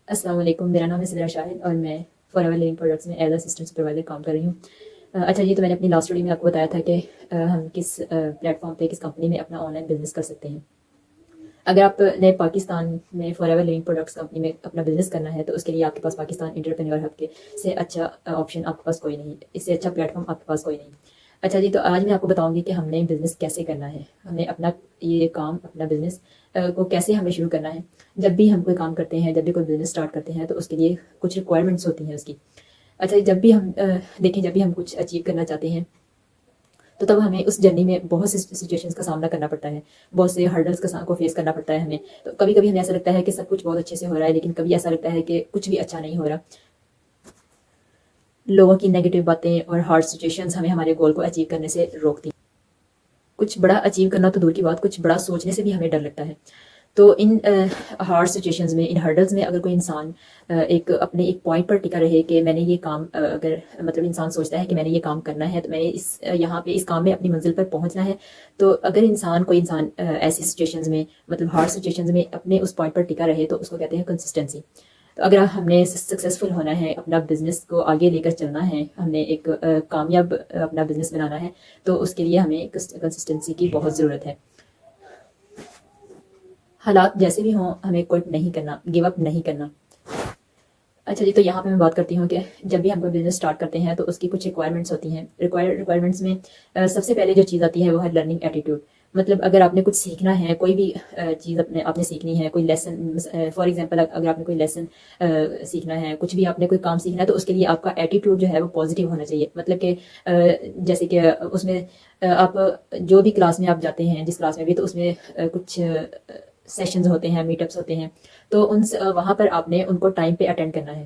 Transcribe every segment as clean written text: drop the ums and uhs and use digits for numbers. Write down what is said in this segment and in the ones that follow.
السلام علیکم، میرا نام ہے سدرا شاہد اور میں فار ایور لونگ پروڈکٹس میں ایز اسسٹنٹ سپروائزر کام کر رہی ہوں۔ اچھا جی، تو میں نے اپنی لاسٹ ویڈیو میں آپ کو بتایا تھا کہ ہم کس پلیٹ فارم پہ کس کمپنی میں اپنا آن لائن بزنس کر سکتے ہیں۔ اگر آپ نے پاکستان میں forever living products company میں اپنا بزنس کرنا ہے تو اس کے لیے آپ کے پاس پاکستان انٹرپرینور ہب کے سے اچھا آپشن آپ کے پاس کوئی نہیں، اس سے اچھا پلیٹ فارم آپ کے پاس کوئی نہیں۔ اچھا جی، تو آج میں آپ کو بتاؤں گی کہ ہم نے بزنس کیسے کرنا ہے، ہمیں اپنا یہ کام اپنا بزنس کو کیسے ہمیں شروع کرنا ہے۔ جب بھی ہم کوئی کام کرتے ہیں، جب بھی کوئی بزنس اسٹارٹ کرتے ہیں تو اس کے لیے کچھ ریکوائرمنٹس ہوتی ہیں اس کی۔ اچھا جب بھی ہم دیکھیں، جب بھی ہم کچھ اچیو کرنا چاہتے ہیں تو تب ہمیں اس جرنی میں بہت سی سچویشنز کا سامنا کرنا پڑتا ہے، بہت سے ہرڈلس کو فیس کرنا پڑتا ہے ہمیں۔ تو کبھی کبھی ہمیں ایسا لگتا ہے کہ سب کچھ بہت اچھے سے ہو رہا ہے، لیکن کبھی ایسا لگتا ہے کہ کچھ بھی اچھا نہیں ہو رہا۔ لوگوں کی نیگیٹو باتیں اور ہارڈ سچویشنز ہمیں ہمارے گول کو اچیو کرنے سے روکتی ہیں۔ کچھ بڑا اچیو کرنا تو دور کی بات، کچھ بڑا سوچنے سے بھی ہمیں ڈر لگتا ہے۔ تو ان ہارڈ سچویشنز میں، ان ہرڈلز میں اگر کوئی انسان اپنے ایک پوائنٹ پر ٹکا رہے کہ میں نے یہ کام اگر مطلب انسان سوچتا ہے کہ میں نے یہ کام کرنا ہے تو میں نے یہاں پہ اس کام میں اپنی منزل پر پہنچنا ہے، تو اگر کوئی انسان ایسی سچویشنز میں مطلب ہارڈ سچویشنز میں اپنے اس پوائنٹ پر ٹکا رہے تو اس کو کہتے ہیں کنسسٹنسی۔ تو اگر ہم نے سکسیزفل ہونا ہے، اپنا بزنس کو آگے لے کر چلنا ہے، ہم نے ایک کامیاب اپنا بزنس بنانا ہے تو اس کے لیے ہمیں کنسسٹنسی کی بہت ضرورت ہے۔ حالات جیسے بھی ہوں ہمیں کوئٹ نہیں کرنا، گیو اپ نہیں کرنا۔ اچھا جی، تو یہاں پہ میں بات کرتی ہوں کہ جب بھی ہم کوئی بزنس اسٹارٹ کرتے ہیں تو اس کی کچھ ریکوائرمنٹس ہوتی ہیں۔ ریکوائرمنٹس میں سب سے پہلے جو چیز آتی ہے وہ ہے لرننگ ایٹیٹیوڈ۔ مطلب اگر آپ نے کچھ سیکھنا ہے، کوئی بھی چیز آپ نے سیکھنی ہے، کوئی لیسن فار ایگزامپل اگر آپ نے کوئی لیسن سیکھنا ہے، کچھ بھی آپ نے کوئی کام سیکھنا ہے تو اس کے لیے آپ کا ایٹیٹیوڈ جو ہے وہ پازیٹیو ہونا چاہیے۔ مطلب کہ جیسے کہ اس میں آپ جو بھی کلاس میں آپ جاتے ہیں، جس کلاس میں بھی، تو اس میں کچھ سیشنز ہوتے ہیں، میٹ اپس ہوتے ہیں، تو وہاں پر آپ نے ان کو ٹائم پہ اٹینڈ کرنا ہے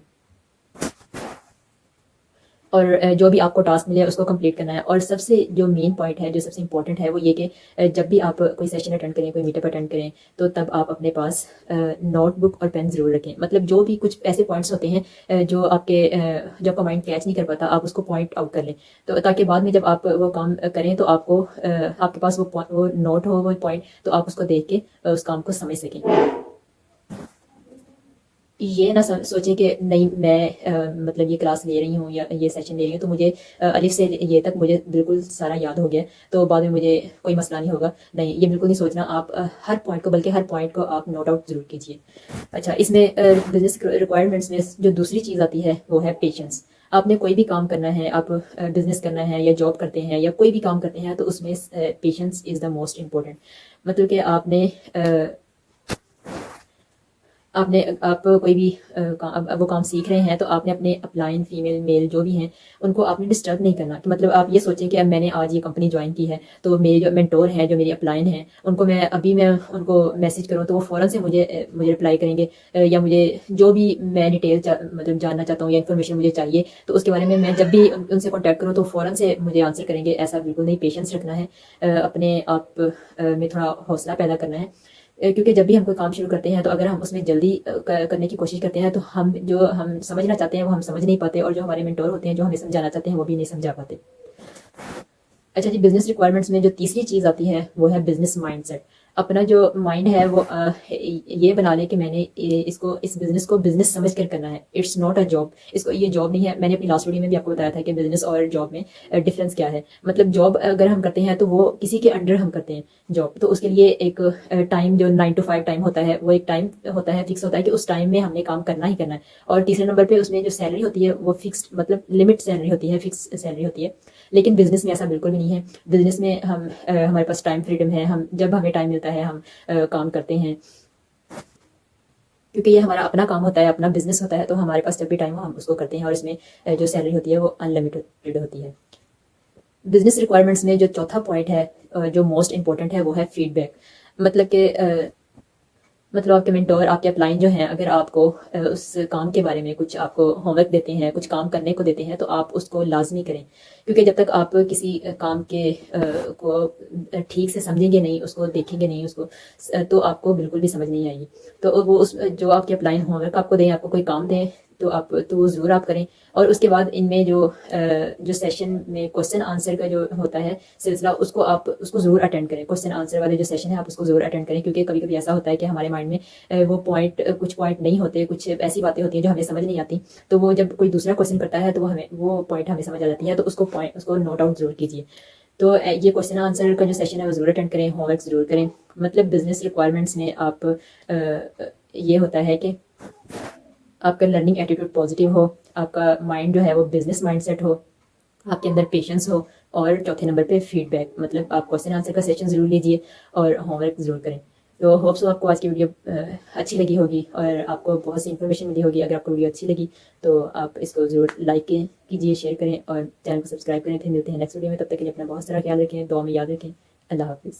اور جو بھی آپ کو ٹاسک ملے اس کو کمپلیٹ کرنا ہے۔ اور سب سے جو مین پوائنٹ ہے، جو سب سے امپورٹنٹ ہے، وہ یہ کہ جب بھی آپ کوئی سیشن اٹینڈ کریں، کوئی میٹ اپ اٹینڈ کریں تو تب آپ اپنے پاس نوٹ بک اور پین ضرور رکھیں۔ مطلب جو بھی کچھ ایسے پوائنٹس ہوتے ہیں جو آپ کا مائنڈ کیچ نہیں کر پاتا، آپ اس کو پوائنٹ آؤٹ کر لیں، تو تاکہ بعد میں جب آپ وہ کام کریں تو آپ کے پاس وہ نوٹ ہو، وہ پوائنٹ، تو آپ اس کو دیکھ کے اس کام کو سمجھ سکیں۔ یہ نہ سوچیں کہ نہیں میں مطلب یہ کلاس لے رہی ہوں یا یہ سیشن لے رہی ہوں تو مجھے الف سے یہ تک مجھے بالکل سارا یاد ہو گیا تو بعد میں مجھے کوئی مسئلہ نہیں ہوگا۔ نہیں، یہ بالکل نہیں سوچنا۔ آپ ہر پوائنٹ کو، بلکہ ہر پوائنٹ کو آپ نوٹ آؤٹ ضرور کیجیے۔ اچھا، اس میں بزنس ریکوائرمنٹس میں جو دوسری چیز آتی ہے وہ ہے پیشنس۔ آپ نے کوئی بھی کام کرنا ہے، آپ بزنس کرنا ہے یا جاب کرتے ہیں یا کوئی بھی کام کرتے ہیں، تو اس میں patience is the most important. مطلب کہ آپ کوئی بھی وہ کام سیکھ رہے ہیں تو آپ نے اپنے اپلائن، فیمیل، میل جو بھی ہیں، ان کو آپ نے ڈسٹرب نہیں کرنا۔ کہ مطلب آپ یہ سوچیں کہ اب میں نے آج یہ کمپنی جوائن کی ہے تو میرے جو مینٹور ہیں، جو میری اپلائن ہیں، ان کو میں ان کو میسج کروں تو وہ فوراً سے مجھے رپلائی کریں گے، یا مجھے جو بھی میں ڈیٹیل مطلب جاننا چاہتا ہوں یا انفارمیشن مجھے چاہیے تو اس کے بارے میں جب بھی ان سے کانٹیکٹ کروں تو فوراً سے مجھے آنسر کریں گے۔ ایسا بالکل نہیں، پیشنس رکھنا ہے، اپنے آپ میں تھوڑا حوصلہ پیدا کرنا ہے۔ کیونکہ جب بھی ہم کوئی کام شروع کرتے ہیں تو اگر ہم اس میں جلدی کرنے کی کوشش کرتے ہیں تو ہم سمجھنا چاہتے ہیں وہ ہم سمجھ نہیں پاتے، اور جو ہمارے مینٹور ہوتے ہیں جو ہمیں سمجھانا چاہتے ہیں وہ بھی نہیں سمجھا پاتے۔ اچھا جی، بزنس ریکوائرمنٹس میں جو تیسری چیز آتی ہے وہ ہے بزنس مائنڈ سیٹ۔ اپنا جو مائنڈ ہے وہ یہ بنا لے کہ میں نے اس بزنس کو بزنس سمجھ کر کرنا ہے، اٹس ناٹ اے جاب۔ یہ جاب نہیں ہے۔ میں نے اپنی لاسٹ ویڈیو میں بھی آپ کو بتایا تھا کہ بزنس اور جاب میں ڈفرینس کیا ہے۔ مطلب جاب اگر ہم کرتے ہیں تو وہ کسی کے انڈر ہم کرتے ہیں جاب، تو اس کے لیے ایک ٹائم جو 9 to 5 ٹائم ہوتا ہے، وہ ایک ٹائم ہوتا ہے، فکس ہوتا ہے کہ اس ٹائم میں ہم نے کام کرنا ہی کرنا ہے۔ اور تیسرے نمبر پہ اس میں جو سیلری ہوتی ہے وہ فکسڈ، مطلب لمٹ سیلری ہوتی ہے، فکس سیلری ہوتی ہے۔ لیکن بزنس میں ایسا بالکل بھی نہیں ہے۔ بزنس میں ہمارے پاس ٹائم فریڈم ہے، جب ہمیں ٹائم ملتا ہے ہم کام کرتے ہیں، کیونکہ یہ ہمارا اپنا کام ہوتا ہے، اپنا بزنس ہوتا ہے، تو ہمارے پاس جب بھی ٹائم ہو ہم اس کو کرتے ہیں، اور اس میں جو سیلری ہوتی ہے وہ ان لمیٹڈ ہوتی ہے۔ بزنس ریکوائرمنٹس میں جو چوتھا پوائنٹ ہے، جو موسٹ امپورٹنٹ ہے، وہ ہے فیڈ بیک۔ مطلب کہ آپ کے مینٹور، آپ کے اپلائن جو ہیں، اگر آپ کو اس کام کے بارے میں کچھ آپ کو ہوم ورک دیتے ہیں، کچھ کام کرنے کو دیتے ہیں، تو آپ اس کو لازمی کریں، کیونکہ جب تک آپ کسی کام کو ٹھیک سے سمجھیں گے نہیں، اس کو دیکھیں گے نہیں، تو آپ کو بالکل بھی سمجھ نہیں آئے گی۔ تو وہ جو آپ کے اپلائن ہوم ورک آپ کو دیں، آپ کو کوئی کام دیں، تو وہ ضرور آپ کریں. اور اس کے بعد ان میں جو سیشن میں کوشچن آنسر کا جو ہوتا ہے سلسلہ اس کو ضرور اٹینڈ کریں. کوشچن آنسر والے جو سیشن ہے آپ اس کو ضرور اٹینڈ کریں, کیونکہ کبھی کبھی ایسا ہوتا ہے کہ ہمارے مائنڈ میں وہ کچھ پوائنٹ نہیں ہوتے, کچھ ایسی باتیں ہوتی ہیں جو ہمیں سمجھ نہیں آتی. تو وہ جب کوئی دوسرا کوشچن کرتا ہے تو وہ پوائنٹ ہمیں سمجھ آ جاتی ہے, تو اس کو نوٹ آؤٹ ضرور کیجیے. تو یہ کوشچن آنسر کا جو سیشن ہے وہ ضرور اٹینڈ کریں, ہوم ورک ضرور کریں. مطلب بزنس ریکوائرمنٹس میں آپ یہ ہوتا ہے کہ آپ کا لرننگ ایٹیٹیوڈ پازیٹیو ہو, آپ کا مائنڈ جو ہے وہ بزنس مائنڈ سیٹ ہو, آپ کے اندر پیشنس ہو, اور چوتھے نمبر پہ فیڈ بیک. مطلب آپ کوشچن آنسر کا سیشن ضرور لیجیے اور ہوم ورک ضرور کریں. تو ہوپ سو آپ کو آج کی ویڈیو اچھی لگی ہوگی اور آپ کو بہت سی انفارمیشن ملی ہوگی. اگر آپ کو ویڈیو اچھی لگی تو آپ اس کو ضرور لائک کیجیے, شیئر کریں اور چینل کو سبسکرائب کریں. پھر ملتے ہیں نیکسٹ ویڈیو میں, تب تک کے لیے اپنا بہت سارا خیال رکھیں, دعا میں یاد رکھیں. اللہ حافظ.